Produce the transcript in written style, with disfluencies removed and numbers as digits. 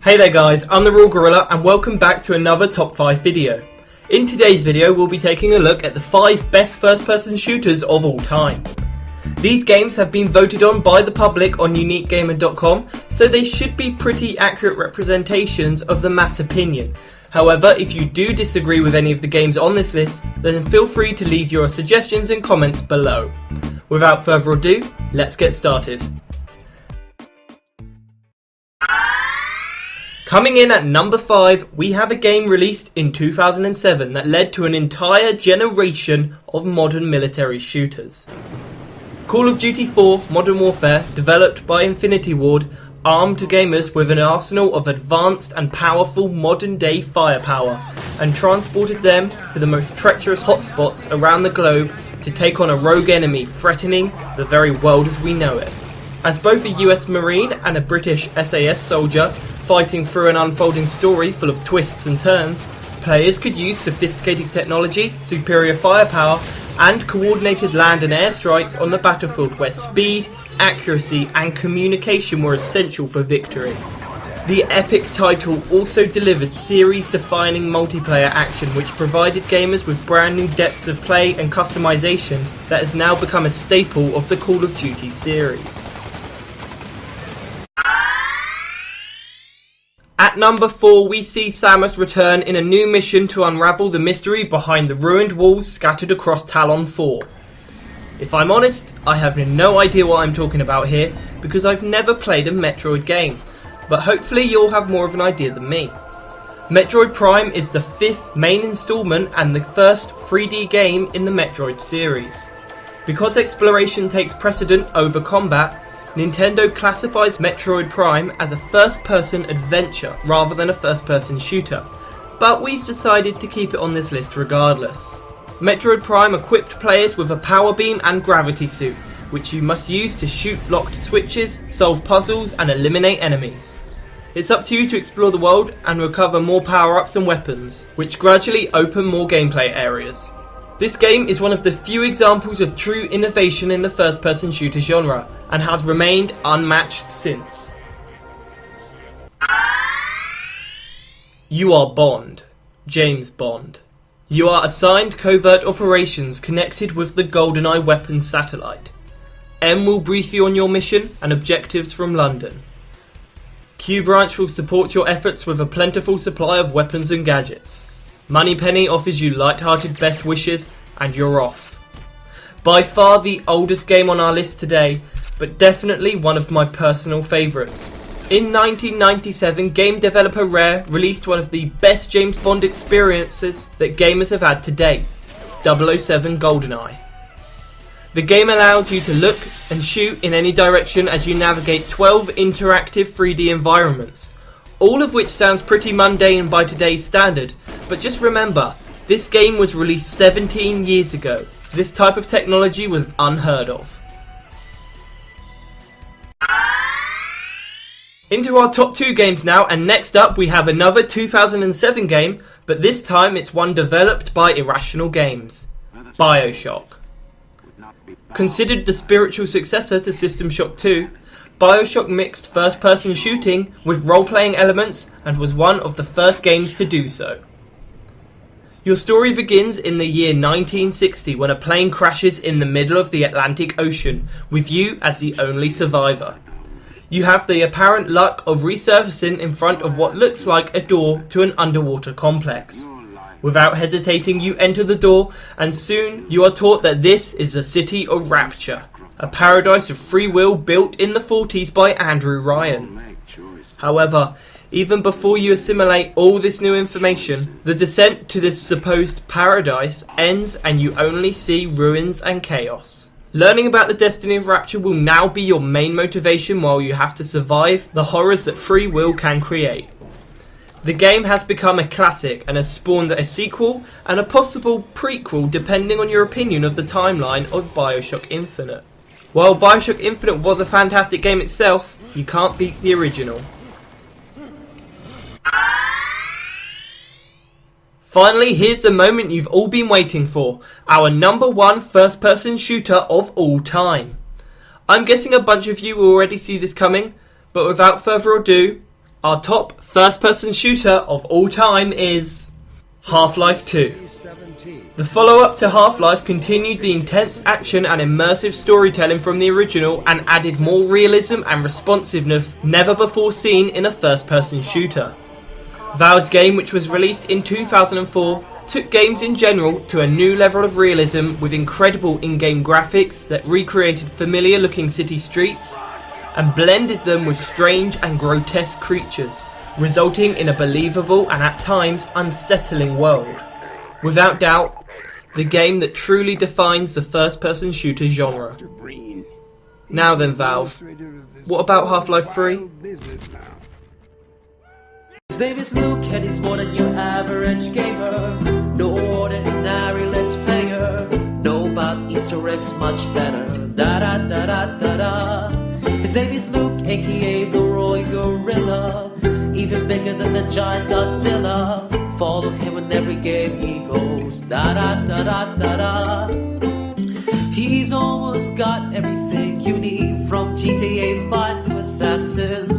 Hey there guys, I'm TheRoyalGorilla and welcome back to another top 5 video. In today's video we'll be taking a look at the 5 best first person shooters of all time. These games have been voted on by the public on uniquegamer.com, so they should be pretty accurate representations of the mass opinion. However, if you do disagree with any of the games on this list, then feel free to leave your suggestions and comments below. Without further ado, let's get started. Coming in at number 5, we have a game released in 2007 that led to an entire generation of modern military shooters. Call of Duty 4 Modern Warfare, developed by Infinity Ward, armed gamers with an arsenal of advanced and powerful modern day firepower and transported them to the most treacherous hotspots around the globe to take on a rogue enemy threatening the very world as we know it. As both a US Marine and a British SAS soldier fighting through an unfolding story full of twists and turns, players could use sophisticated technology, superior firepower, and coordinated land and air strikes on the battlefield where speed, accuracy, and communication were essential for victory. The epic title also delivered series-defining multiplayer action which provided gamers with brand new depths of play and customization that has now become a staple of the Call of Duty series. At number 4, we see Samus return in a new mission to unravel the mystery behind the ruined walls scattered across Talon 4. If I'm honest, I have no idea what I'm talking about here because I've never played a Metroid game, but hopefully you'll have more of an idea than me. Metroid Prime is the 5th main installment and the first 3D game in the Metroid series. Because exploration takes precedent over combat, Nintendo classifies Metroid Prime as a first-person adventure rather than a first-person shooter, but we've decided to keep it on this list regardless. Metroid Prime equipped players with a power beam and gravity suit, which you must use to shoot locked switches, solve puzzles, and eliminate enemies. It's up to you to explore the world and recover more power-ups and weapons, which gradually open more gameplay areas. This game is one of the few examples of true innovation in the first-person shooter genre, and has remained unmatched since. You are Bond. James Bond. You are assigned covert operations connected with the GoldenEye weapons satellite. M will brief you on your mission and objectives from London. Q Branch will support your efforts with a plentiful supply of weapons and gadgets. Moneypenny offers you light-hearted best wishes, and you're off. By far the oldest game on our list today, but definitely one of my personal favourites. In 1997, game developer Rare released one of the best James Bond experiences that gamers have had to date, 007 GoldenEye. The game allowed you to look and shoot in any direction as you navigate 12 interactive 3D environments, all of which sounds pretty mundane by today's standard, but just remember, this game was released 17 years ago. This type of technology was unheard of. Into our top 2 games now, and next up we have another 2007 game, but this time it's one developed by Irrational Games, BioShock. Considered the spiritual successor to System Shock 2, BioShock mixed first-person shooting with role-playing elements and was one of the first games to do so. Your story begins in the year 1960 when a plane crashes in the middle of the Atlantic Ocean, with you as the only survivor. You have the apparent luck of resurfacing in front of what looks like a door to an underwater complex. Without hesitating, you enter the door, and soon you are taught that this is the City of Rapture, a paradise of free will built in the 40s by Andrew Ryan. However, even before you assimilate all this new information, the descent to this supposed paradise ends and you only see ruins and chaos. Learning about the destiny of Rapture will now be your main motivation while you have to survive the horrors that free will can create. The game has become a classic and has spawned a sequel and a possible prequel depending on your opinion of the timeline of BioShock Infinite. While BioShock Infinite was a fantastic game itself, you can't beat the original. Finally, here's the moment you've all been waiting for, our number 1 first-person shooter of all time. I'm guessing a bunch of you will already see this coming, but without further ado, Our top first-person shooter of all time is Half-Life 2. The follow-up to Half-Life continued the intense action and immersive storytelling from the original and added more realism and responsiveness never before seen in a first-person shooter. Valve's game, which was released in 2004, took games in general to a new level of realism with incredible in-game graphics that recreated familiar-looking city streets and blended them with strange and grotesque creatures, resulting in a believable and at times unsettling world. Without doubt, the game that truly defines the first-person shooter genre. Now then, Valve, what about Half-Life 3? His name is Luke and he's more than your average gamer. No ordinary let's player. Know about Easter eggs much better. Da da da da da da. His name is Luke, aka TheRoyalGorilla. Even bigger than the giant Godzilla. Follow him in every game he goes. Da da da da da da. He's almost got everything you need, from GTA 5 to Assassin.